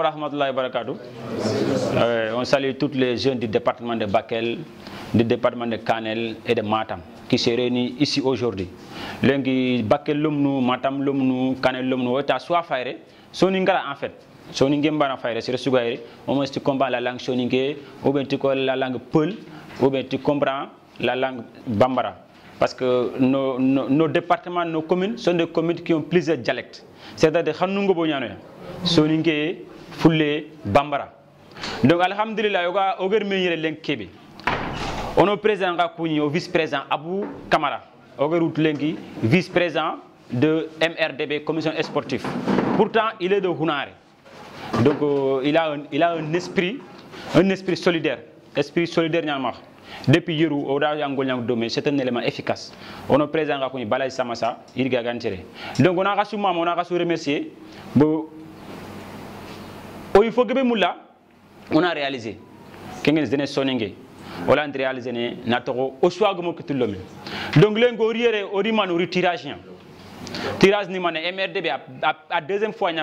rahmatullahi wa barakatuh. On salue tous les jeunes du département de Bakel, du département de Kanel et de Matam qui se réunissent ici aujourd'hui. Lengi Bakel lumnu, Matam lumnu, Kanel lumnu, eta soit faire, soningara en fait. Soningue mbana faire, c'est le sugaire. Au moins tu comprends la langue soningue, ou bien tu connais la langue peul, ou bien tu comprends la langue bambara. Parce que nos départements, nos communes sont des communes qui ont plusieurs dialectes. C'est-à-dire que nous avons soningue, foulé, bambara. Donc alhamdulillah, on a président au vice-président Abou Kamara, vice-président de MRDB, commission sportive. Pourtant, il est de Hunare. Donc il a un esprit solidaire. Esprit solidaire, depuis Yerou, c'est un élément efficace. On a président à Balay Samassa, il a gagné. Donc on a remercié. Il faut que on a réalisé. On a réalisé au choix de l'homme. Donc le tirage. Tirage ni mané MRDB à deuxième fois il y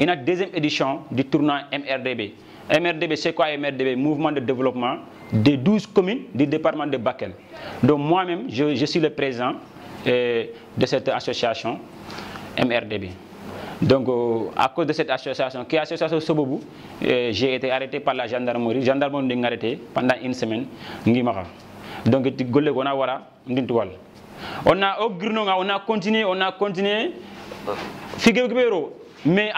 a deuxième édition du tournoi MRDB. MRDB c'est quoi MRDB? Mouvement de développement des 12 communes du département de Bakel. Donc moi-même je suis le président de cette association MRDB. Donc à cause de cette association qui est l'association Sobobou, j'ai été arrêté par la gendarmerie. Gendarmerie m'a arrêté pendant une semaine. Donc on a continué, mais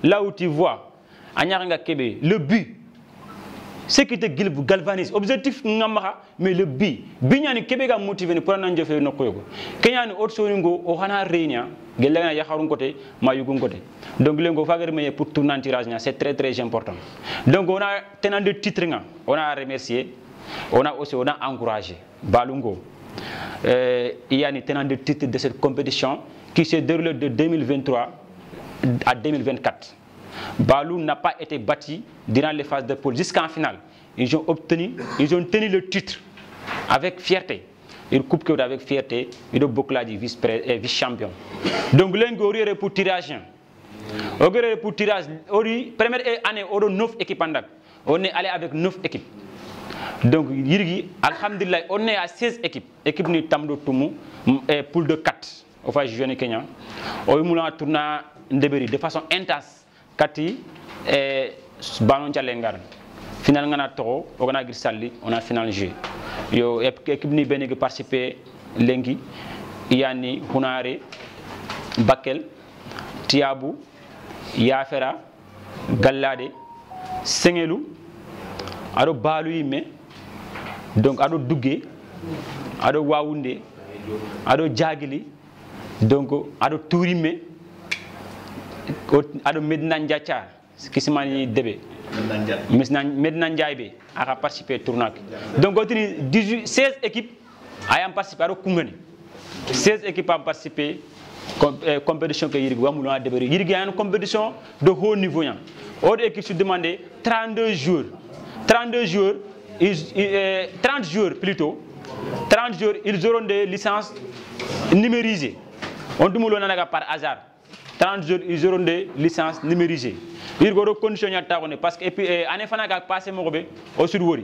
là où tu vois, le but, ce qui te galvanise, objectif, mais le but, Binyani Québec a motivé pour un ange faire nos koyo. Kenyan autre on a réunion, gelena yaharun côté, mayugun côté. Donc lengo fager pour tourner en tirage, c'est très très important. Donc on a tenant de titres, on a remercié, on a encouragé Balungo. Il y a un tenant de titre de cette compétition qui s'est déroulée de 2023 à 2024. Balou n'a pas été bâti durant les phases de poule jusqu'en finale. Ils ont tenu le titre avec fierté. Ils coupent avec fierté. Ils ont beaucoup de vice-champion. Donc, l'engoré pour tirage. Pour tirage, première année, on a 9 équipes. On est allé avec 9 équipes. Donc, alhamdulillah, on est à 16 équipes. Équipe ni Tamdo Tumu, poule de 4 au phase jeune Kenya. On a tourné de façon intense. Kati ballon Jalengar. Final ngana toro, on a grisali, on a final jeu. Yo équipe ni benegi participer lengi, yani Hunare, Bakel, Tiabou, Yafera, Gallade, Sengelu, ado Balu Ime, donc ado Dougué, ado Waoundé, ado Djagili, donc ado Tourime. Ado Medina Ndiacha, qui se manie Debe. Medina Ndiaye a participé au tournoi. Donc, 16 équipes ont participé au Kungani. 16 équipes ont participé à la compétition que Yirigou a débuté. Yirigou a une compétition de haut niveau. Autre équipe se demandait 32 jours. 30 jours plutôt. 30 jours, ils auront des licences numérisées. On demande par hasard. 30 jours, ils auront des licences numérisées. Ils auront conditionné parce que l'année dernière, passé au sud-ouest.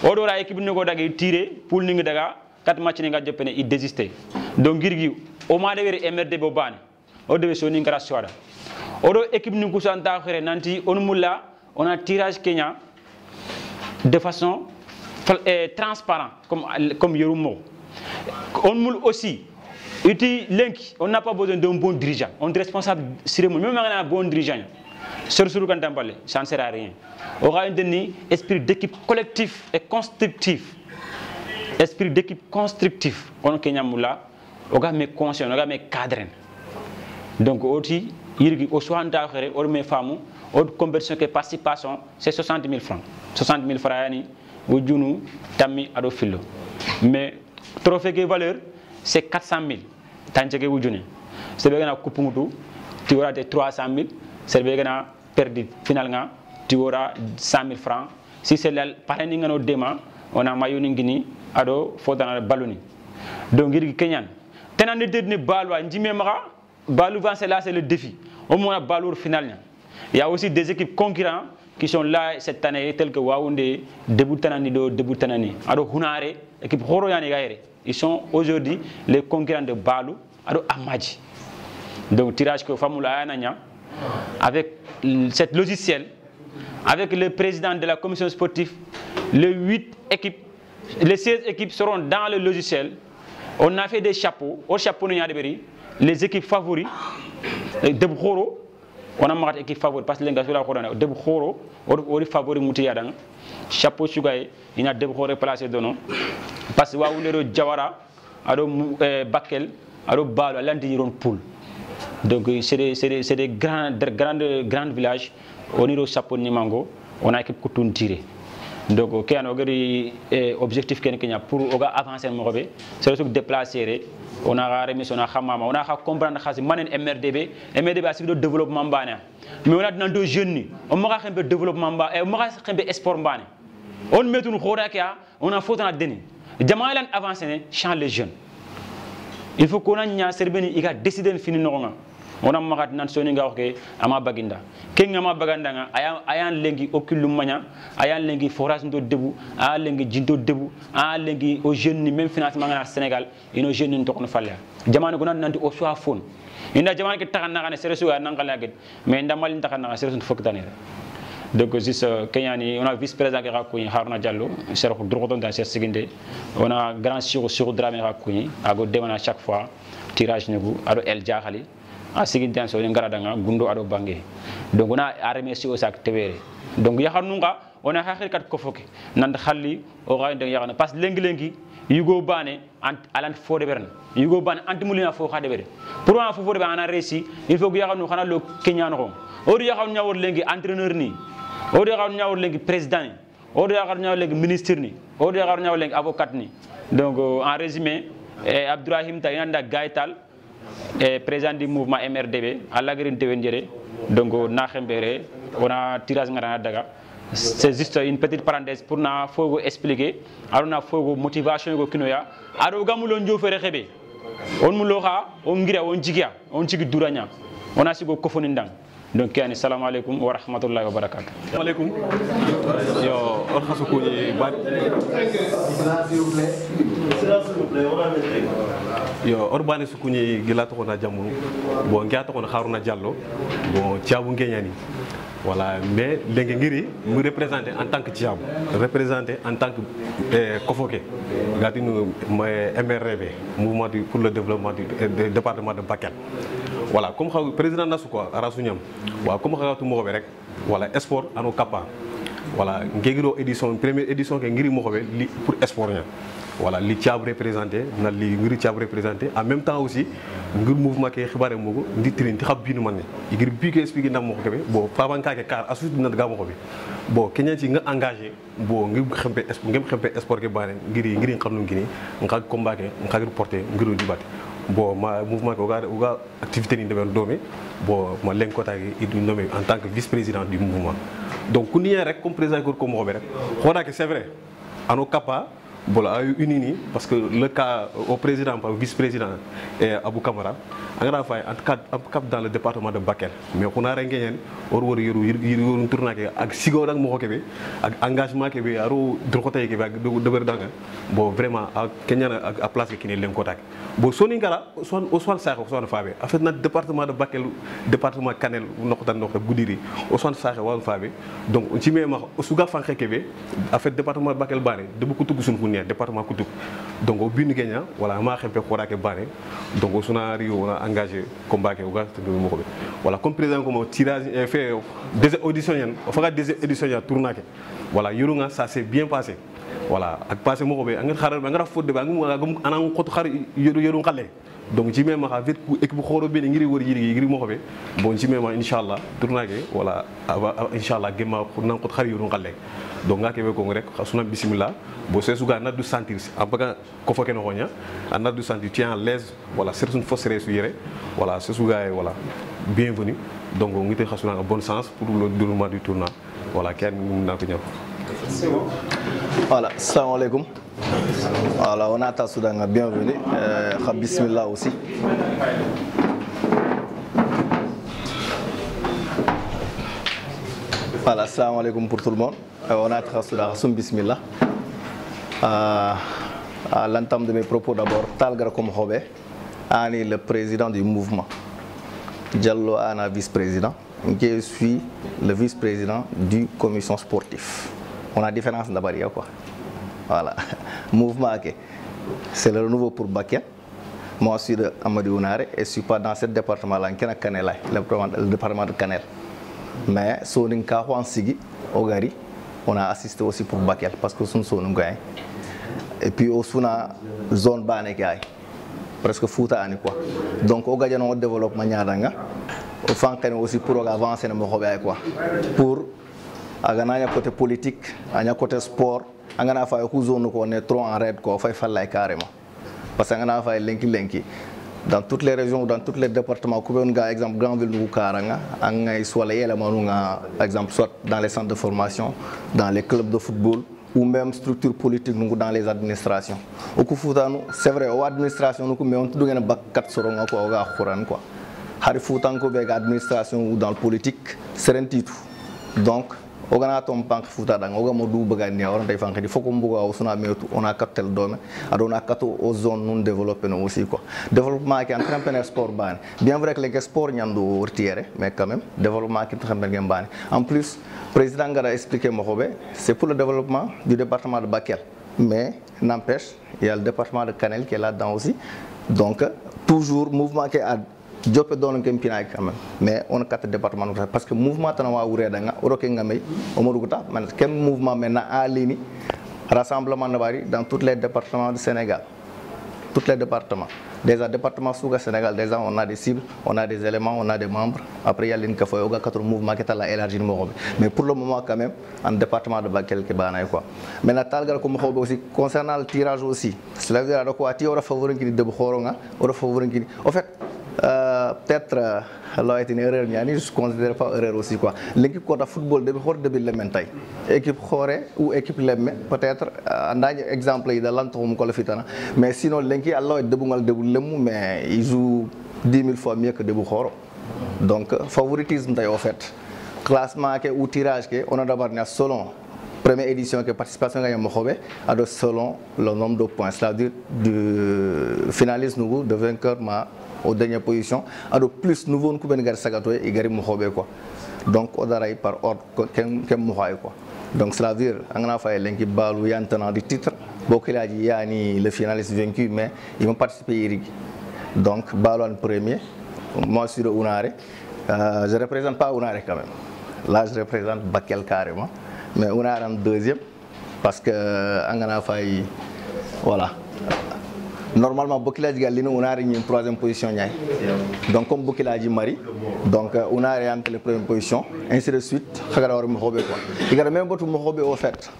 On a équipe qui tiré pour les 4 matchs ils désistaient. Donc, au moins, MRD Bobani, on devait se faire soir. On a équipe on a tirage Kenya de façon transparente, comme Yorumo. On aussi. On n'a pas besoin d'un bon dirigeant. On est responsable cérémonie. Même un bon dirigeant, ça ne sert à rien. On aura un esprit d'équipe collectif et constructif. Esprit d'équipe constructif. On a mes conscients, on a mes cadres. Donc, aussi, au soir d'arrêt, on a mes femmes, autre compétition que participation, c'est 60 000 francs. 60 000 francs, au Djounou, Tami, Adofilo. Mais, trophée de valeur, c'est 400 000. Tanjeke Wujuni. C'est bien que tu auras 300 000. C'est bien que tu perdu finalement, tu auras 100 000 francs. Si c'est le parrainage au déma, on a Mayoningini, Ado, Fodana Baloni. Donc, il y a Kenyan. Tenant de Balwa, Njimemara, Balouvan, c'est là, c'est le défi. au moins balour final. Il y a aussi des équipes concurrentes qui sont là cette année, telles que Waoundé, Debout Tanani, Ado Hunare, équipe Horoyani Gaire. Ils sont aujourd'hui les concurrents de Balou, Ado Amadji. Donc, tirage que Famula Ananya, avec cette logiciel, avec le président de la commission sportive, les 8 équipes, les 16 équipes seront dans le logiciel. On a fait des chapeaux, au chapeau les équipes favoris, de Bkhoro, on a marqué équipe favori parce que les gars sont là, de Bkhoro, on est favori Moutiadang, chapeau Sugaï, il y a de Bkhoro placé de nom, parce que Waoulero Jawara, Ado Bakel, Ado Balo, l'anti-iron pool. Donc c'est des grands villages, on est au chapeau Nimango, on a équipe Koutoun tiré. Donc, il y a un objectif pour avancer, c'est de se déplacer. On a remis son Hamama, on a comprendre que c'est MRDB, MRDB c'est le développement. Mais on a deux jeunes, on a un développement, on a un espoir. On met une chorakia, on a faute à donner. Jamal avance, change les jeunes. Il faut qu'on ait un cerveau qui a décidé de finir. On a marqué dans son ingénieur ama baginda kenga ama baganda nga ayan lengi okulum manya ayan lengi forage ndo debu ayan lengi jindo debu ayan lengi aux jeunes ni même financement au Sénégal ino jeunes ni tokno falle jamane gona nanti o soa fon inda jamane ke takana ngane seresu ya nangala get mais ndamal takana nga seresu fok tanere donc juste kenyani on a vice-président qui rakouni Haruna Diallo serko drogoton dans cette seconde on a grand sur Dramé rakouni ago demana chaque fois tirage nagu ado El Diakhali a sigin tan so ngaradanga gundo ado bangé donc on a remercié au sac tewere donc yahanunga on a xaxir kat ko foké nand xalli o gaay ndeng yaxana parce lengi yugo bané alant fo de berne yugo bané antimulina fo xa de bere pour un fo de bana réussi il faut que yaxanu xana lo kenyano o yaxanu ñawor lengi entraîneur ni o yaxanu ñawor lengi président ni o yaxanu ñawor lengi ministre ni o yaxanu ñawor lengi avocat ni donc en résumé Abdourahim Tayanda Gaital et président du mouvement MRDB à l'agrin Tewenjere donc on a tirage daga c'est juste une petite parenthèse pour na fogo expliquer alors na fogo motivation ko kinoya aro gamulo njofere xebe on muloxa on ngira on jigia on jigi duranya on a sigo kofoni ndang donc yani salam alaykum wa rahmatullahi wa barakatuh alaykum yo on khasuko ni ba yo urbane sukuni gila to na jamu bon ngiata ko Haruna Diallo bon tiabu ngeñani voilà mais lengue ngiri mu représenter en tant que tiabu représenter en tant que kofoké gatinu MRDB mouvement pour le développement du département de Bakel. Voilà, comme le président Nassou quoi, Arasunyam, voilà, comme le président rek, voilà, sport à nos capas. Voilà, édition, première édition que ngiri mokobe pour sport. Voilà, li tiab représenté, na li ngiri tiab représenté. En même temps aussi, ngir mouvement que xibaré moko, ndi trin xab binu mané. Ngir bi ke expliquer ndam mokobe, bo pabanka ke car asu na ga mokobe. Bo Kenya ci nga engagé, bo ngir xempé sport ke bané, ngiri xamnu ngini, nga combat ke, nga reporter ngir di baté. Bon, ma mouvement oga activité ni deven domé bon ma len kota est nommé en tant que vice-président du mouvement. Donc kuni rek comme président ko ko mo rek xona que c'est vrai ano capa voilà unini parce que le cas au président par vice-président et Abou Kamara angara fay en cap dans le département de Bakel mais xona rengen or yoru tournaké ak sigo nak mo kebe ak engagement kebe aro drokoté kebe ak deber danga bon vraiment ak Kenya à place ki ni len kotak bo soni ngara Ousmane Sakho Ousmane Fabé en fait notre département de Bakel département Kanel noxta Goudiri Ousmane Sakho wa Fabé donc ci même suga fanké kebe en fait département de Bakel bané de beaucoup tugu sun département Koutouk donc au but Kenya voilà ma xempé xorake bané donc on a engagé combat ke voilà comme président comme tirage fait des auditions on fera des auditions tournaké voilà yurunga ça s'est bien passé voilà ak passé moko be nga xaral nga raf fodde ba nga anan ko xar yoru xalé donc ci même avec équipe xoro be ngiri wor yiri moko be bon ci même inchallah tournaké voilà inchallah gema nan ko xar yoru xalé donc nga kebe ko rek suna bismillah bo c'est suga na du sentir abaga ko foké no xonya na du sentir tu es à l'aise voilà c'est une fausse réussite voilà c'est suga voilà bienvenue donc ngi te xasuna bon sens pour le déroulement du tournoi voilà ken na ko ñëw c'est bon voilà salam alaykoum voilà on a ta soudanga bienvenue Voilà, assalamu alaikum pour tout le monde. On a traversé bismillah. À l'entame de mes propos d'abord, Talgar Komhobe, Ani le président du mouvement. Diallo Ana vice-président. Je suis le vice-président du commission sportive. On a différence d'abord, quoi. Voilà. Mouvement, c'est le renouveau pour Bakel. Moi, je suis de Amadou Ounare et je ne suis pas dans ce département-là, le département de Canel. Mais si on a Sigi, Ogari, on a assisté aussi pour Bakel parce que nous sommes gagnés. Et puis, on a une zone banane presque Fouta ani quoi. Donc, on a un développement on fait aussi pour avancer quoi. Pour un côté politique, un côté sport, on a fait une zone où on est trop en raid, on fait carrément. Parce qu'on a fait linki. Dans toutes les régions, dans tous les départements, par exemple, Grandville, nous exemple, soit dans les centres de formation, dans les clubs de football, ou même structures politiques dans les administrations. C'est vrai, l'administration, nous avons tout le quoi. Administration ou dans le politique, c'est un titre. Donc, on a un banque fouta dans on a modou bagani on a fait il faut qu'on on a capté le domaine on a capté aux zones non développées aussi quoi développement qui entrepreneur sport ban bien vrai que les sports ñando retiré mais quand même développement qui entrepreneur ban en plus président Ngara expliqué Mohobe c'est pour le développement du département de Bakel mais n'empêche il y a le département de Kanel qui est là-dedans aussi donc toujours mouvement qui a Jope don kempina quand même mais on a quatre départements parce que mouvement tanawa ouredanga oroke ngamay omoruguta man kem mouvement maintenant à ligne rassemblement dans tous les départements du Sénégal tous les départements déjà département Souga Sénégal déjà on a des cibles on a des éléments on a des membres après il y a l'inkafoy oga quatre mouvements qui est là élargi mais pour le moment quand même en département de Bakel qui banay quoi maintenant talgal ko mo aussi concernant le tirage aussi cela veut dire ko ati ora favori qui de khoronga ora favori qui en fait peut-être là est une erreur je considère pas erreur aussi quoi l'équipe de football depuis hors début le mentay équipe xoré ou équipe lemme peut-être andaj exemple yi da lantum ko la fitana mais sinon l'équipe Allah debungal debul lemu mais il joue 10 000 fois mieux que debou xoro donc favoritisme tay en fait classement que ou tirage que on a d'abord selon première édition que participation gagne Mohobe ado selon le nombre de points c'est-à-dire du finaliste nouveau de vainqueur aux dernières positions, alors plus nouveau nous pouvons gagner Sagato et gagner Mohobe quoi. Donc on a par ordre comme Mohobe quoi. Donc cela veut dire on a fait l'équipe balu yantant du titre. Beaucoup là dit yani le finaliste vaincu mais ils vont participer Irig. Donc balu en premier. Moi je suis de Ounare. Je représente pas Ounare quand même. Là je représente Bakel carrément. Mais Ounare en deuxième parce que on a fait voilà. Normalement, Bokila Galino, on a une troisième position. Donc, comme Bokila Mari, donc on a entre les premières positions, ainsi de suite. Il y a même beaucoup de au fait.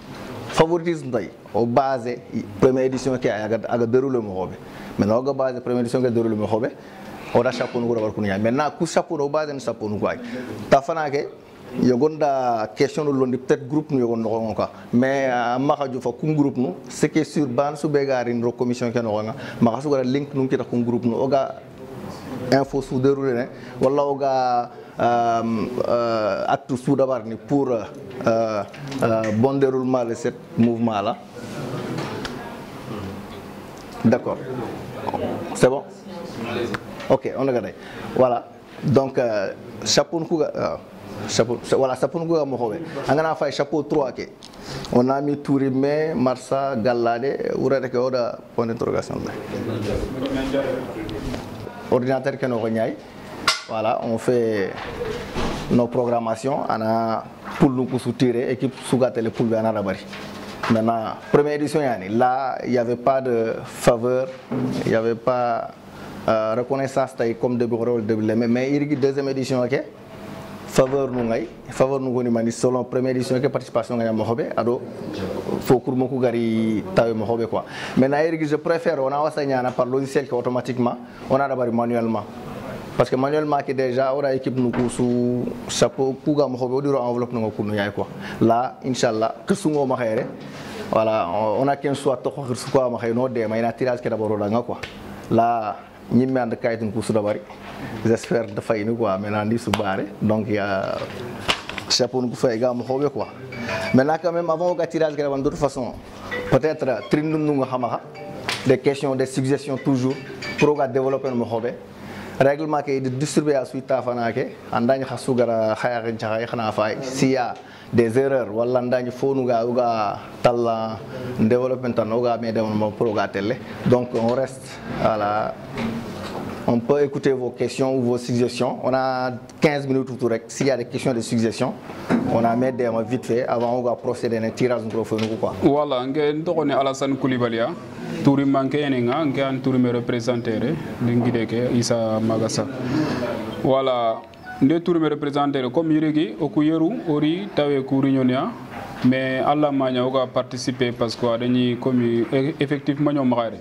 Favoritisme au base, première édition qui a déroulé le Mohobe. Maintenant, au base, première édition qui a déroulé le Mohobe, on a chapeau nous. Maintenant, coup chapeau au base, on chapeau nous. Tafanake. Il y a une question de peut-être groupe nous mais je fa un groupe nous ce qui est sur ban su bégar une commission qui nous ma su link nous qui un groupe nous oga info sous déroulé wala oga acte sous d'abord pour bon déroulement de ce mouvement là d'accord c'est bon ok on a regardé voilà donc chapeau chapeau voilà ça pour nous on a fait chapeau 3 on a mis Tourimé Marsa Gallade ourate que oda point d'interrogation ordinateur que nous voilà on fait nos programmations on a pour nous soutirer équipe Sougatele pour bien bari maintenant première édition là il y avait pas de faveur il y avait pas reconnaissance comme de bureau mais il deuxième édition OK faveur nous goni mani selon première édition que participation gagne Mohobe ado faut pour beaucoup gari tawe Mohobe quoi maintenant je préfère on a wasanyana par logiciel que automatiquement on a d'abord manuellement parce que manuellement qui déjà on a équipe nous sous chapeau pour ga Mohobe diro enveloppe nous ko yaay quoi là inchallah que sungo ma xéré voilà on a qu'un soit to xir quoi ma xé no dé may na tirage que d'abord nga quoi là ñimme and kayit ko su d'abord j'espère de fay ni quoi maintenant ni su baré donc il y a chapeau nous fait également quoi. Maintenant quand même avant au tirage de toute façon peut-être trindum nous des questions des suggestions toujours pour développer nos hobby. Règlement qui est de distribuer à suite à Fanake, en dagne Hasugara, s'il y a des erreurs, ou l'andagne Fonuga, Uga, Tala, développement en Oga, mais dans télé. Donc on reste à la. On peut écouter vos questions ou vos suggestions. On a 15 minutes autour. S'il y a des questions de suggestions, on a mis des vite fait avant de procéder à un tirage de microphone. Voilà, on est Alassane Koulibalia. Touri manqué nga ngan touri me représenter ngideke Issa Magassa. Voilà, nde touri me représenter comme yirigi okuyeru ori tawe ku réunion mais alla maña oga participer parce que dañi comme effectivement ñom xare.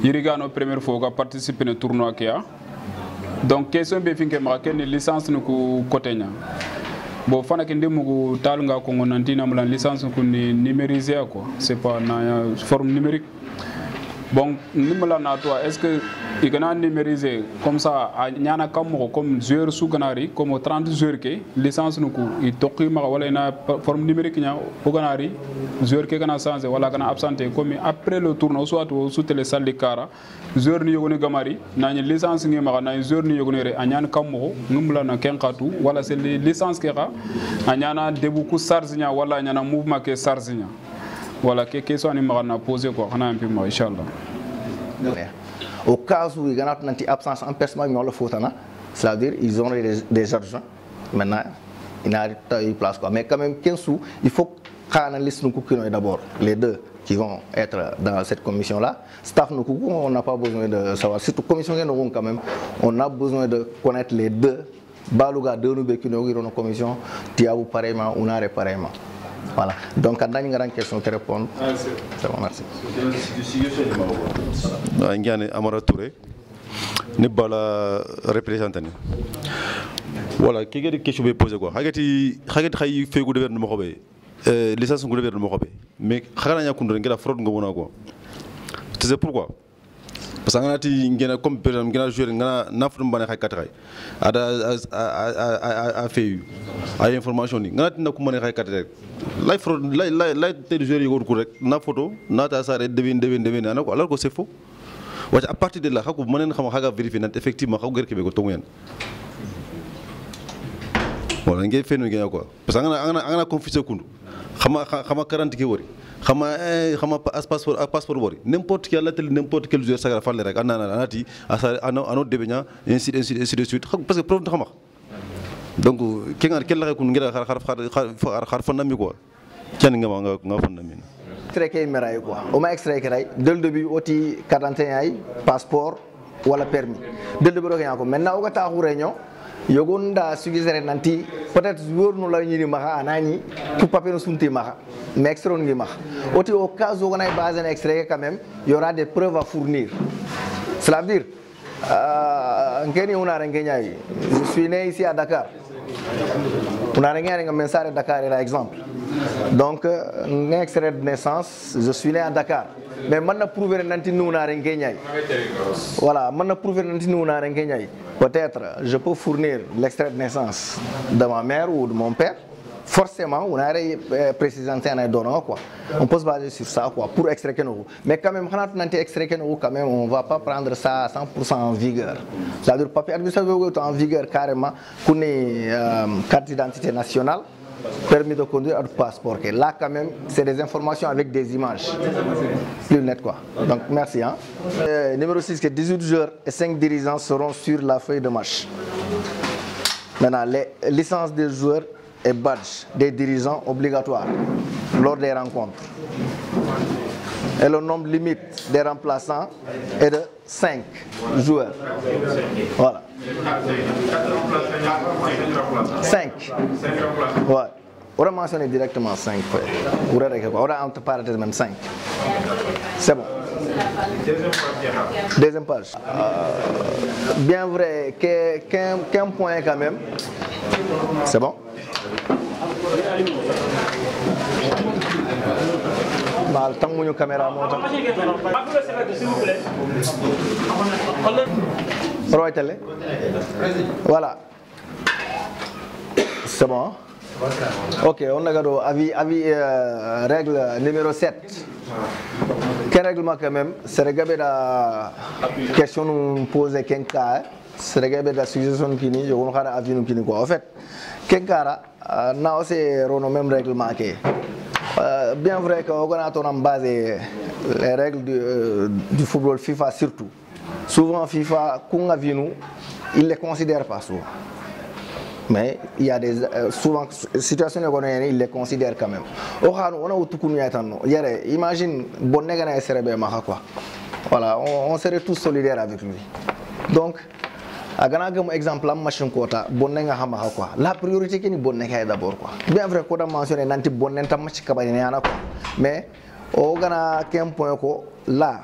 Yirigano première fois oga participer au tournoi kia. Donc question be finke ma ken licence nuku côté nya. Bon fana ke ndemu tal nga ko ngonantina mulan licence ko ni numériser quoi. C'est pas na forme numérique. Bon, nous est-ce que il y a numériser comme ça, il y a comme joueur sous Ganari, comme 30 joueurs qui licence nous il toque une forme numérique au Ganari, joueur qui est sans voilà qui absenté comme après le tournoi soit sous les salles de cara, joueur ni yone Gamari, na une licence ni mara na joueur ni yone anyan kamoro, nous la na kenkatu, voilà c'est les licences qui a, anyana debuku sarzinya, voilà anyana mouvement qui sarzinya. Voilà, quelle question on m'a posé quoi, on a un peu moins, Inch'Allah. Au cas où il y a une absence en personne, c'est-à-dire ils ont des adjoints. Maintenant, il n'y a pas de place quoi. Mais quand même, 15 sous, il faut qu'on analyse nous d'abord les deux qui vont être dans cette commission-là. Staff nous on n'a pas besoin de savoir. Surtout commission quand même, on a besoin de connaître les deux. Baluga deux nous qui nous dans la commission, Tiaou pareillement, on a pareillement. Voilà. Donc, quand il y a une question qui répond, c'est bon, merci. Amara Touré, ne bala représentant. Voilà, qui a des questions à poser quoi? Hagati fait gouvernement Mokobe, licence gouvernement Mokobe. Mais Harania Kundren, la fraude Gomona quoi. Tu sais pourquoi? Parce que ngana ngena comme par exemple ngana jouer ngana nafrum bana khatray ada a fait ay information ni ngana tinna ko mane khatray lay fraude lay te jouer yor ko rek na photo na ta sare devine anako alors que c'est faux wa à partir de là xako manen xam xaga vérifier nat effectivement xaw gerke be ko tongu yan wala ngey fenu ngena quoi parce que ngana confisé kundu xama 40 ki wori xama passeport wori n'importe quel joueur sagra falle rek anati ano debenya ainsi de suite parce que preuve xama donc kenga kel la ko ngira xar fanami quoi tian nga fanami extrait kay meray quoi o ma extrait kay dès le début oti 41 ay passeport wala permis dès le début rek ko maintenant o ga ta réunion yogonda sugisere nanti peut-être joueur no la ñini maxa anani tout papier no sunti maxa mais extrait ngi maxa oti au cas où on a basé un extrait quand même il y aura des preuves à fournir cela veut dire ngeni on a rengeñay je suis né ici à Dakar on a rengeñay nga mensare à Dakar par exemple donc un extrait de naissance je suis né à Dakar mais maintenant prouver nanti nous na rengeñay voilà maintenant prouver nanti nous na rengeñay peut-être je peux fournir l'extrait de naissance de ma mère ou de mon père. Forcément, on a précisé un donnant quoi. On peut se baser sur ça quoi pour extraire nous. Mais quand même, quand on a extrait nous quand même, on va pas prendre ça à 100% en vigueur. C'est-à-dire le papier administratif en vigueur carrément, qu'on ait carte d'identité nationale, permis de conduire, passeport. Là quand même, c'est des informations avec des images. Plus net quoi. Donc merci. Hein. Numéro 6, que 18 joueurs et 5 dirigeants seront sur la feuille de match. Maintenant, les licences des joueurs et badges des dirigeants obligatoires lors des rencontres. Et le nombre limite des remplaçants est de 5 joueurs. Voilà. 5. Ouais. On va mentionner directement 5. On va entre parenthèses même 5. C'est bon. Deuxième page. Bien vrai qu'un point quand même. C'est bon. Mal tanguñu caméra moo tax roytale voilà c'est bon Ok, on a gado avis règle numéro 7. Quel règlement quand même, c'est regarder la question nous poser qu'un cas, c'est regarder la suggestion qui ni, je vous donne avis nous qui ni quoi. En fait, qu'un cas na aussi le même règlement que bien vrai que on a basé les règles du football FIFA surtout. Souvent FIFA, quand on a vu nous, il les considère pas souvent. Mais il y a des souvent situations où ils les considèrent quand même. On a tout connu imagine bon nègre serait quoi. Voilà, on serait tous solidaires avec lui. Donc agana gam exemple am machine quota bon nègre quoi. La priorité qui ni bon nègre d'abord quoi. Bien vrai qu'on a mentionné nanti bon nègre match kabane yana quoi. Mais au gana quel point ko là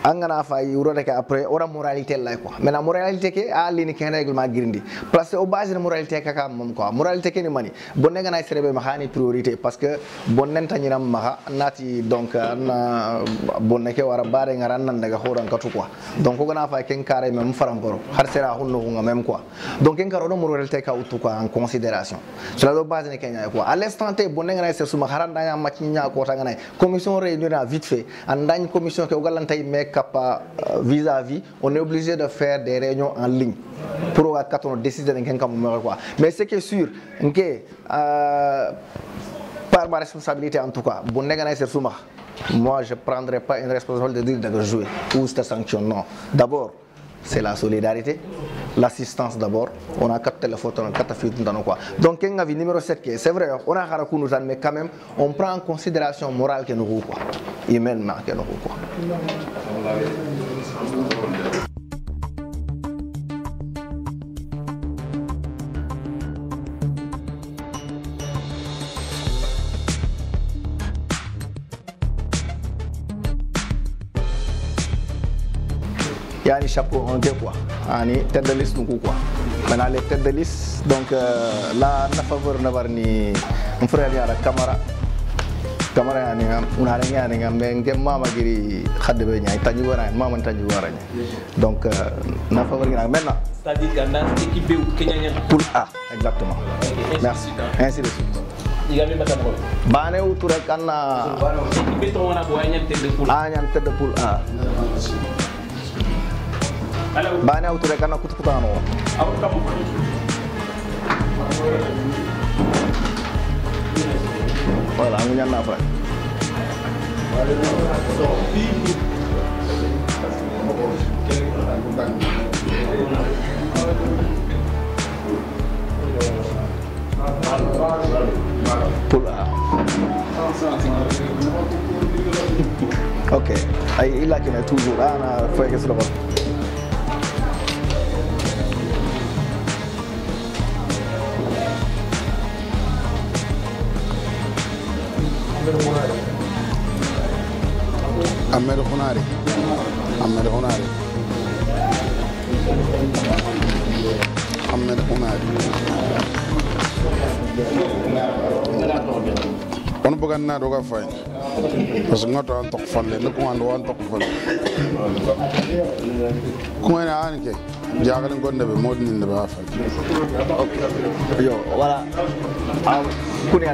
angana fa yurode ke après ora moralité lay quoi mais la moralité ke a lini ken règlement grindi parce que au base de moralité kaka mom quoi moralité ke ni mani bonne ngana serebe ma hani priorité parce que bonne tanyiram ma nati donc na bonne ke wara bare ngaran nan daga horan katu quoi donc gana fa ken carré même faram goro har sera hunno nga même quoi donc ken karo moralité ka utu quoi en considération cela do base ne kenya quoi à l'instant T bonne ngana ser suma haran da match nya ko tangana commission réunion vite fait andagne commission ke galantay mais vis-à-vis, on est obligé de faire des réunions en ligne pour quand on décide de quoi. Mais ce qui est sûr, par ma responsabilité en tout cas, moi je ne prendrai pas une responsabilité de dire de jouer ou de sanctionner. Non. D'abord, c'est la solidarité, l'assistance d'abord. On a 4 téléphones, on a 4 filtres dans quoi. Donc, numéro 7, c'est vrai, on a Harakou, mais quand même, on prend en considération morale que nous quoi. Humainement que nous quoi. Il y a les chapeaux en deux quoi, ani tête de liste nous quoi. Maintenant les têtes de liste, donc là na faveur d'avoir ni un frère ya Camara yani on a rien ni mais ngem mama giri khadde be ñay tañu wara mama tañu wara donc na faveur ngi maintenant c'est-à-dire que dans équipe B Kenya pour A exactement. Merci. Ainsi de suite. Igami batamko. Bane utu rek anna équipe to wana boy ñan tête de poule. A ñan tête de poule A. Bana uture kana kutukutano voilà ngunya na fa poule A. Ok il a qui est toujours là na foi que c'est là. Ahmed Honari. On peut gagner à faire parce que nous avons un falle, nous avons un falle. Comment est-ce que j'ai regardé qu'on devait modifier le baffe? Yo, voilà.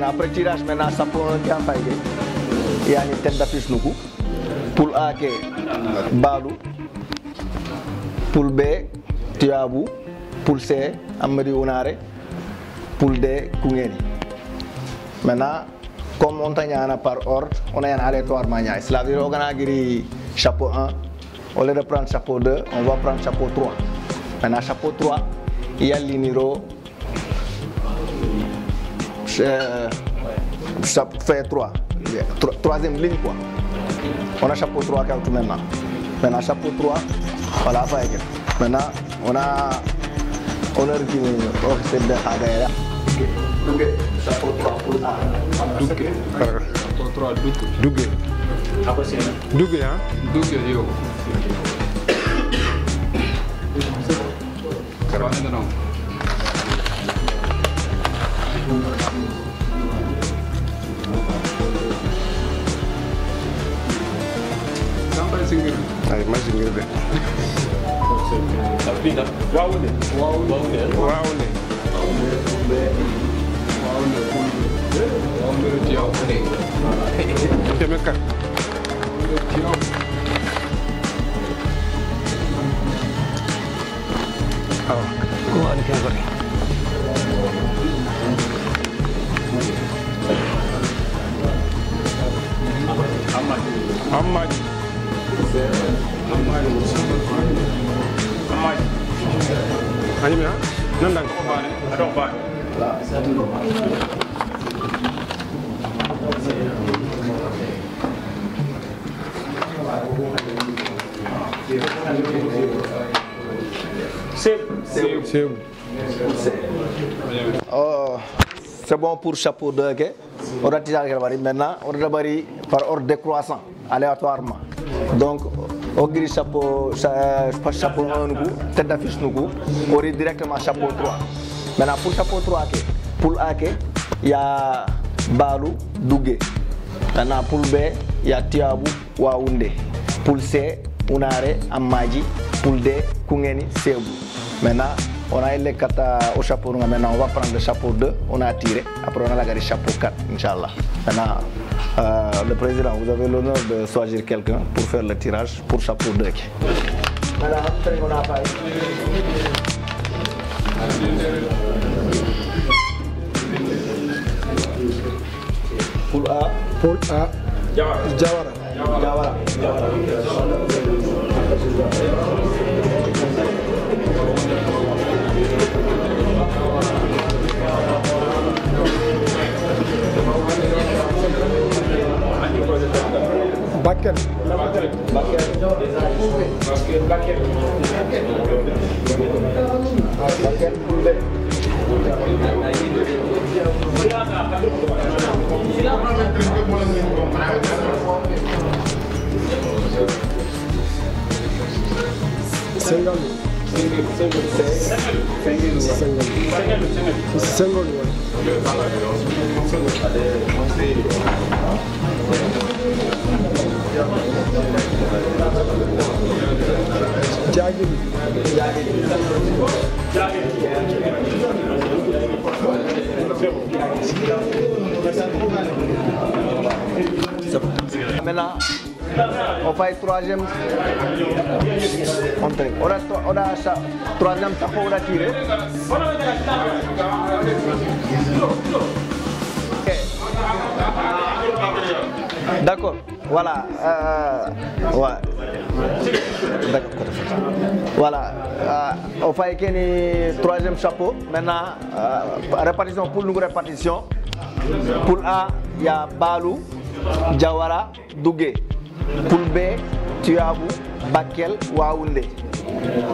Après tirage maintenant, ça peut bien faire. Il y a une tête d'affiche nous. Poule A qui Balou, poule B Tiabou, poule C Amadi Unare, poule D Kungeni. Maintenant, comme on a par ordre, on a un aléatoire mania. Cela veut dire qu'on a gagné chapeau 1, au lieu de prendre chapeau 2, on va prendre chapeau 3. Maintenant, chapeau 3, il y a le numéro fait 3, troisième ligne quoi. On a chapeau 3 tout maintenant. Maintenant, chapeau 3, voilà, maintenant, on a honneur qui est de Agaïra. Chapeau 3 pour A. Chapeau 3, Dougue. Après, c'est Dougue, hein? Dougue, yo. Non. Ay, mais ingrédients. Africa. Waoude. C'est bon pour chapeau 2, ok? On a tiré maintenant, on a par ordre décroissant, aléatoirement. Donc, on grille chapeau 1, tête d'affiche, on rit directement chapeau 3. Maintenant, pour chapeau 3, pour A, il y a Balou, Dougué. Maintenant, pour B, il y a Tiabou, Waoundé. Pour C, Unare, Amadji. Pour D, Kungeni, Sebou. Maintenant, on a les 4 au chapeau. Maintenant, on va prendre le chapeau 2. On a tiré. Après, on a la chapeau 4, Inch'Allah. Maintenant, le président, vous avez l'honneur de choisir quelqu'un pour faire le tirage pour chapeau 2. Maintenant, on a pas. Pour A. Jawara. Bakel. Senghor. Maintenant, on fait troisième. On a troisième chapeau, on a tiré. D'accord, voilà. Voilà, on fait un troisième chapeau. Maintenant, répartition pour nous, répartition. Pour A, il y a Balou, Jawara, Dougué. Pour B, Tiabou, Bakel, Waoundé.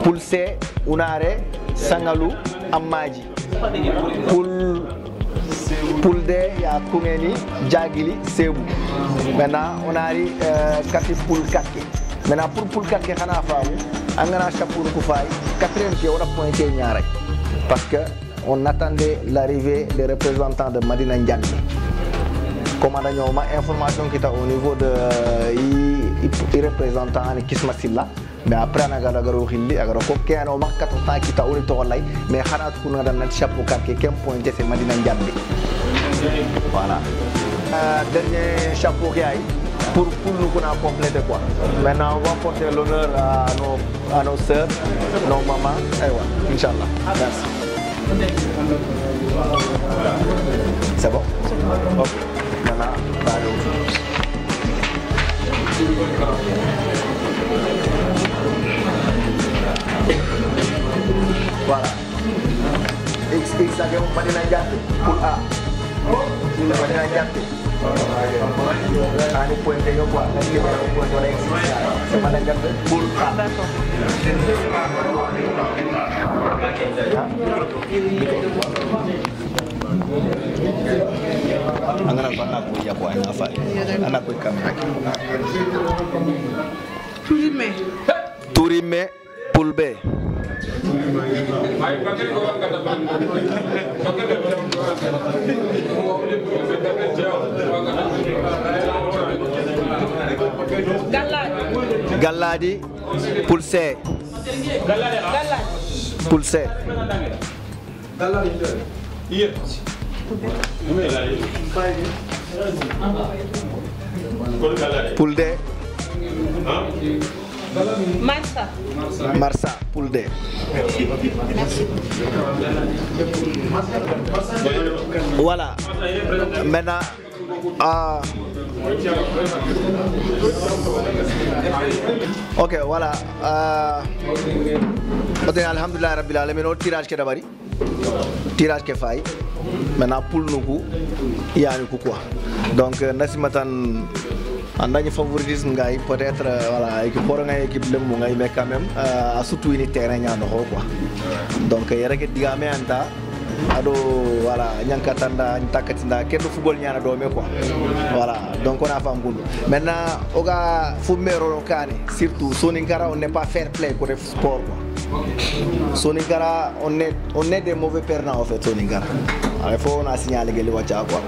Pour C, Unare, Sangalou, Amadji. Pour D, il y a Koumeni, Djagili, Sebou. Maintenant, on a 4 poules 4. Maintenant, pour poule 4, on a chapeau de Koufaï. 4e, on a pointé Nyarek. Parce qu'on attendait l'arrivée des représentants de Madina Ndiaye. Commandant Nyoma, information qui est au niveau de représentant de Kisma Silla. Mais après, on a gagné on a 4 ans qui est au niveau de mais on a un chapeau 4 qui est pointé, c'est Madina Ndiaye. Voilà. Dernier chapeau qui a pour nous compléter quoi. Maintenant, on va porter l'honneur à nos sœurs, nos mamans. Et voilà, Inch'Allah. Merci. C'est bon? Ok. Maintenant, voilà. X lagi mau Madina Ndiaye pour A. Madina Ndiaye. Ini poinnya quoi? Nanti kita poin oleh X. Madina Ndiaye pour A. Angana ba na ko ya ko ana fa. Ana ko kamera. Tourime pour B. Galladi pour C. Pour C. Poule D. Marsa. Poule D. Voilà. Maintenant, ok, voilà. Alhamdulillah Rabbil Alamin, au tirage qui est d'abord. Tirage qui est failli. Maintenant, pour nous, il y a un coup quoi. Donc, Nassimatan. Andanya favoritisme ngai peut-être voilà équipe pour ngai équipe lemu ngai mais quand même surtout ini terrain nya no quoi donc yara ke digame anta ado voilà nyanka tanda ntakatinda kendo football nya do me quoi voilà donc on a fam gundu maintenant oga fumero kane surtout Soninkara on n'est pas fair play côté sport quoi Soninkara on est des mauvais perdants en fait Soninkara il faut on a signalé que le wacha quoi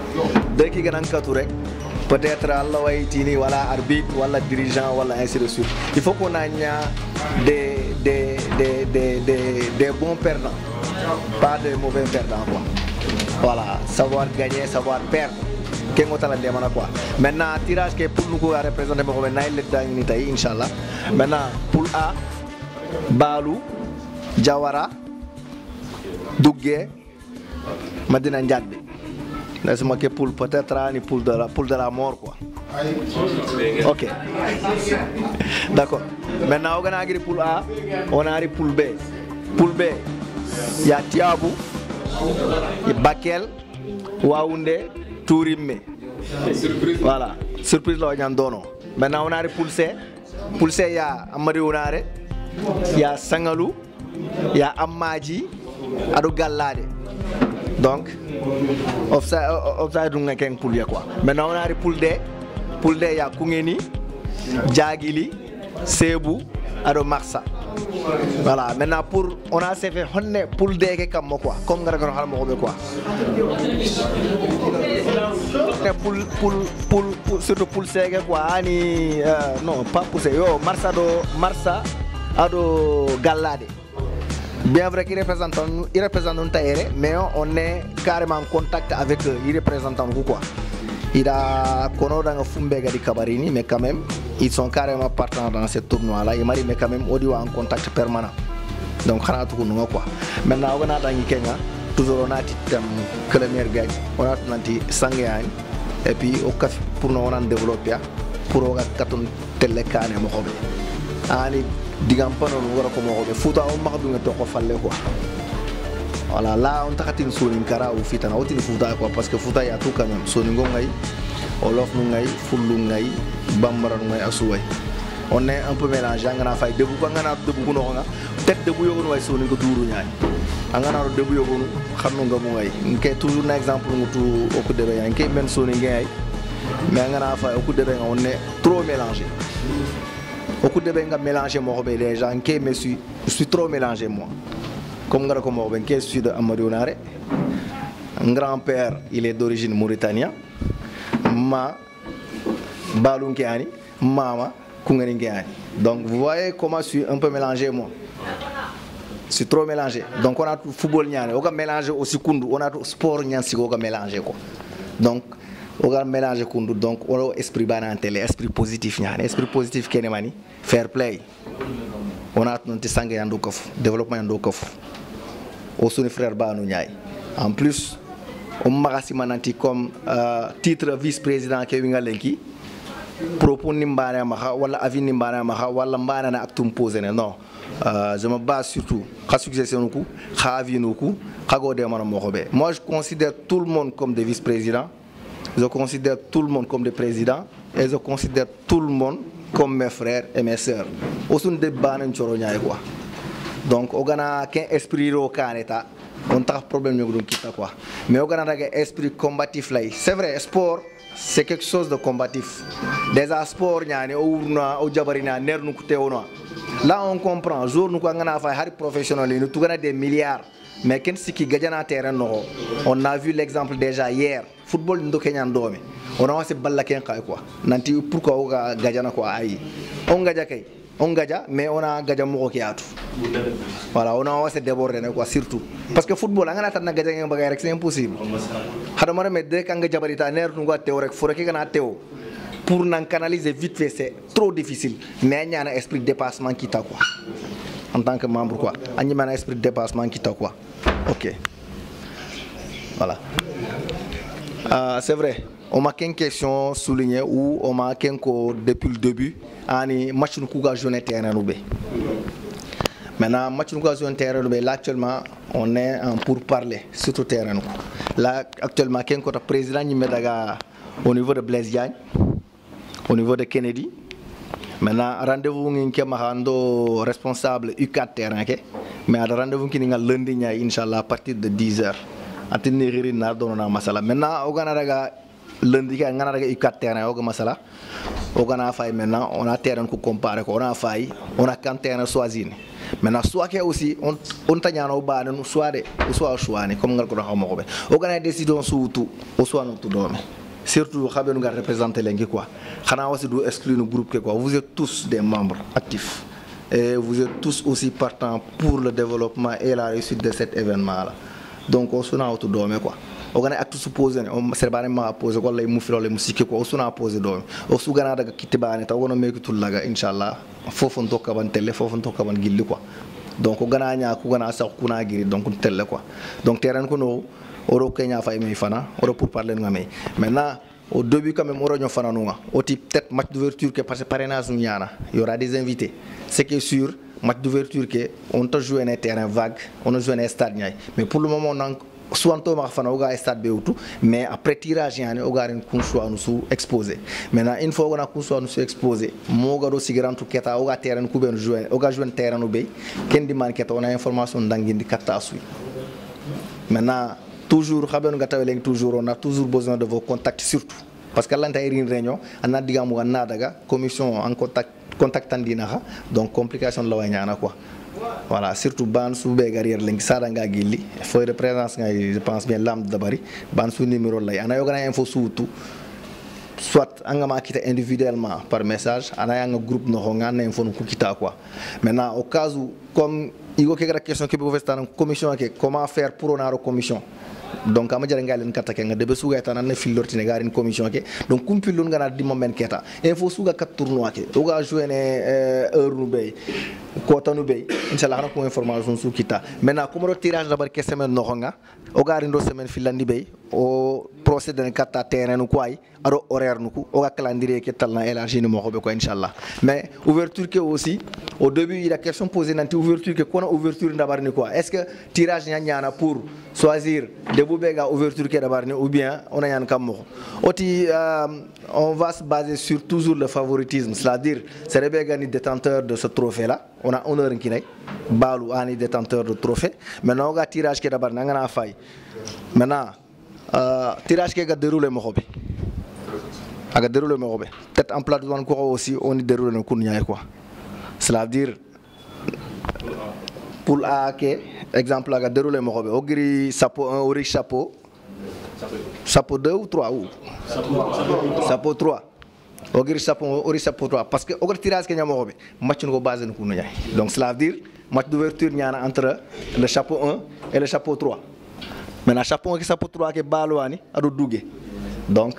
dès qu'il gagne katu rek peut-être Allah waitini wala arbitre wala dirigeant wala ainsi de suite il faut qu'on ait des bons perdants pas de mauvais perdants quoi voilà savoir gagner savoir perdre kengo tala demana quoi maintenant tirage que pour nous représenter mo maintenant il est ni tay inchallah maintenant poule A Balou Jawara Dougué Madina Ndiadbe. Laisse-moi que poule peut-être une poule de la mort quoi. Ok. D'accord. Maintenant on a une poule A, on a une poule B. Poule B, il y a Tiabou, il y a Bakel, Waoundé, Tourimé. Voilà. Surprise là on donne. Maintenant on a une poule C. Poule C il y a Amadi Ounare, il y a Sangalou, il y a Amadji, Adou Gallade. Donc, offside dunga keng poule quoi. Maintenant on a les poule D. Poule D il y a Koungeni, Djagili, Sebou, Ado Marsa. Voilà. Maintenant on a fait poule D comme quoi. Comme garagano halmo quoi. Poule surtout poule C quoi. Ani non pas poule C. Yo Marsa Ado Gallade. Bien vrai qu'il représente un tailleur, mais on est carrément en contact avec eux. Il représente quoi. Il a connu dans le Fumbega di Kabarini, mais quand même, ils sont carrément partants dans ce tournoi-là. Il m'a dit, mais quand même, on est en contact permanent. Donc, on a tout quoi. Maintenant, on a dans le Kenya, toujours on a dit que le meilleur gagne. On a dit Sangéane. Et puis, pour nous, on a développé pour nous, on a télécané. Digam pas non wara ko mo be futa o ma dunga to ko falle quoi voilà là on takatin Soninkara ou fitana o tin futa quoi parce que futa ya tout quand même Soningo ngay olof nu ngay fullu ngay bambara ngay asuway on est un peu mélangé ngana fay debu ko ngana debu ko no nga tête debu yogon way Soningo duru ñaani ngana ro debu yogon xamnu nga mo ngay nke toujours un exemple mutu o ko debe yan ke men Soningo ngay mais ngana fay o ko debe on est trop mélangé. Beaucoup de gens mélangé les gens qui me suis, je suis trop mélangé moi. Comme je suis de Amadi Ounare, un grand-père il est d'origine mauritanienne, ma Balou Nkéani, maman Koungani Nkéani. Donc vous voyez comment je suis un peu mélangé moi. Je suis trop mélangé. Donc on a tout football on a mélangé aussi kundu, on a tout sport on a mélangé quoi. Donc on a mélangé kundu, donc on a esprit banantel, esprit positif esprit positif kenemani. Fair play. On a notre sangue en développement en au son frère Banu Niaï. En plus, on m'a mananti comme titre vice-président Kevin Galenki. Propos Nimbana Maha, wala avis Nimbana Maha, wala Mbana na actum posé. Non. Je me base surtout à succession coup, à avis nous coup, à goder Manamobe. Moi, je considère tout le monde comme des vice-présidents. Je considère tout le monde comme des présidents. Et je considère tout le monde comme mes frères et mes sœurs. Aussi des bannes quoi. Donc on a qu'un esprit au caneta, on a un problème quoi. Mais on a un esprit combatif là. C'est vrai, sport c'est quelque chose de combatif. Déjà sport nyane au jabarina ner nous coûte là on comprend. Jour nous quand on a fait professionnel, nous tout des milliards. Mais quand c'est qui gagne un terrain on a vu l'exemple déjà hier. Football ndo Kenya ndome. On a aussi balle ken quoi. Nanti pourquoi on gagne quoi aïe. On gagne kay. on gaja mais on a gaja mo ko yaatu voilà on a aussi débordé quoi surtout parce que football anga tan na gaja ngam bagay rek c'est impossible hada mara me de kanga jabarita ner nu tew rek fo rek kana tew pour nan canaliser vite fait c'est trop difficile mais ñana esprit de dépassement qui ta quoi en tant que membre quoi agni mana esprit de dépassement qui ta quoi OK voilà c'est vrai on m'a qu'une question soulignée ou on m'a qu'un depuis le début ani match nous kuga jouer terrain nous maintenant match nous kuga jouer terrain nous là actuellement on est en pour parler surtout terrain nous là actuellement qu'un côté président ni medaga au niveau de Blaise Diagne au niveau de Kennedy maintenant rendez-vous ngi kemahando responsable U4 terrain ke mais rendez-vous qui nga lundi nya inchallah à partir de 10h atiniri na donona masala maintenant ogana daga lundi ka ngana daga U4 terrain oga masala ogana fay maintenant on a terrain ko comparer ko on a fay on a kan terrain choisir maintenant soit que aussi on tanyano ba no soit de soit choani comme ngal ko do xamoko be ogana décision surtout o soit no tudome surtout xabenu nga représenter lengi quoi xana aussi do exclure le groupe quoi vous êtes tous des membres actifs et vous êtes tous aussi partants pour le développement et la réussite de cet événement là donc on sona auto dome quoi ogana acte supposé on serbane ma poser ko lay mu filo le musique ko sona poser dome o su gana daga kitibane taw wono mekitul laga inshallah fofon tokka ban tele fofon tokka ban gilli quoi donc gana nya ku gana sax kuna giri donc tele quoi donc terrain ko no oro Kenya fay mi fana oro pour parler ngame maintenant au début quand même oro ño fana nunga au type peut-être match d'ouverture que parce que parrainage ñana il y aura des invités c'est que sûr match d'ouverture que on te jouer un terrain vague on joue un stade ñay mais pour le moment on soit on fana oga stade beutu mais après tirage yani oga ren kunso anu su exposé maintenant une fois on a kunso anu su exposé moga do sigirantu keta oga terrain ku ben jouer oga jouer terrain no be ken di man keta on a information dangindi katta su maintenant toujours toujours on a toujours besoin de vos contacts surtout parce que l'anta une réunion on a digamu na daga commission en contactant dinaha donc complication la wanyana quoi voilà surtout ban sou be garrière leng sada nga gilli feuille de présence nga je pense bien lamde dabari ban sou numéro lay ana yogana info surtout soit angama kita individuellement par message ana nga groupe no nga na info ko kita quoi maintenant au cas où comme il y a quelques questions qui peuvent être en commission comment faire pour on commission donc ama jara ngalen kata ke ngade be suga tan na fil lortine garin commission ke donc kumpilun ngana di moment keta info suga kat tournoi ke o ga jouer heure nu bey ko tanu bey inshallah ko information su kita maintenant comme le tirage d'abord que semaine no nga o ga rindo semaine filandi bey o procéder kata terrain nu koy aro horaire nu ko o ga calendrier ke talna élargi ni mo ko be ko inshallah mais ouverture ke aussi au début il y a question posée nanti ouverture que qu'on ouverture d'abord ni quoi est-ce que tirage nyana pour choisir de bubega ouverture que d'abord ni ou bien on a yan kam oti on va se baser sur toujours le favoritisme c'est-à-dire c'est les bega ni détenteur de ce trophée là on a honneur qui n'est balu ani détenteur de trophée maintenant on a tirage que d'abord ngana fay maintenant tirage que ga déroulé mo xobi aga déroulé mo xobi peut-être en plateau ko aussi on y déroulé no kun ñay quoi cela veut dire pour AK exemple aga déroulé mo xobe o giri chapeau 1 ori chapeau 2 ou 3 ou chapeau 3 o giri chapeau ori chapeau 3 parce que o giri tirage ke ñamo xobe match ko basé no kunu ñay donc cela veut dire match d'ouverture ñana entre le chapeau 1 et le chapeau 3 maintenant chapeau 1 et chapeau 3 ke balwani ado dougué donc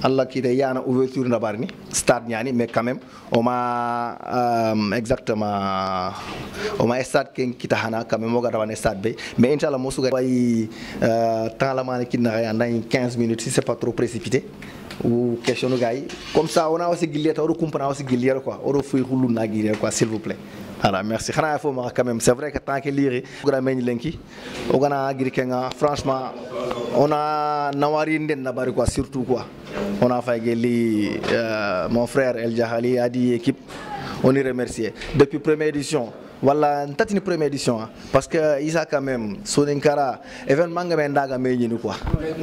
Allah qui est yana ouverture d'abarni stade ñani mais quand même on m'a exactement on m'a stade qui tahana quand même on ga stade be mais inchallah mo suga bay temps la mané ki na ya 15 minutes si c'est pas trop précipité ou question no gay comme ça on a aussi guillet on comprend aussi guillet quoi on fait khulu na guillet quoi s'il vous plaît voilà merci xana fo ma quand même c'est vrai que tant que lire programme ni lenki o gana agri kenga franchement on a nawari nden na bari quoi surtout quoi on a fait mon frère El Jahali a dit équipe on y remercie depuis première édition voilà une première édition parce que Isa quand même Soninkara événement nga meñini quoi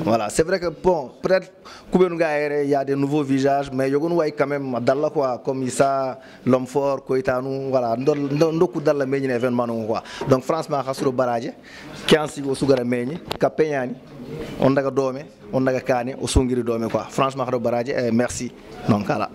voilà c'est vrai que bon peut-être il y a des nouveaux visages mais yogon way quand même dalla quoi comme Isa l'homme fort Koitanu voilà ndoku dalla meñini événement quoi donc franchement khasuro baraje kiansi go sugara meñi kapeñani on daga dome on daga kane o songiri dome quoi franchement khado baraje merci donc voilà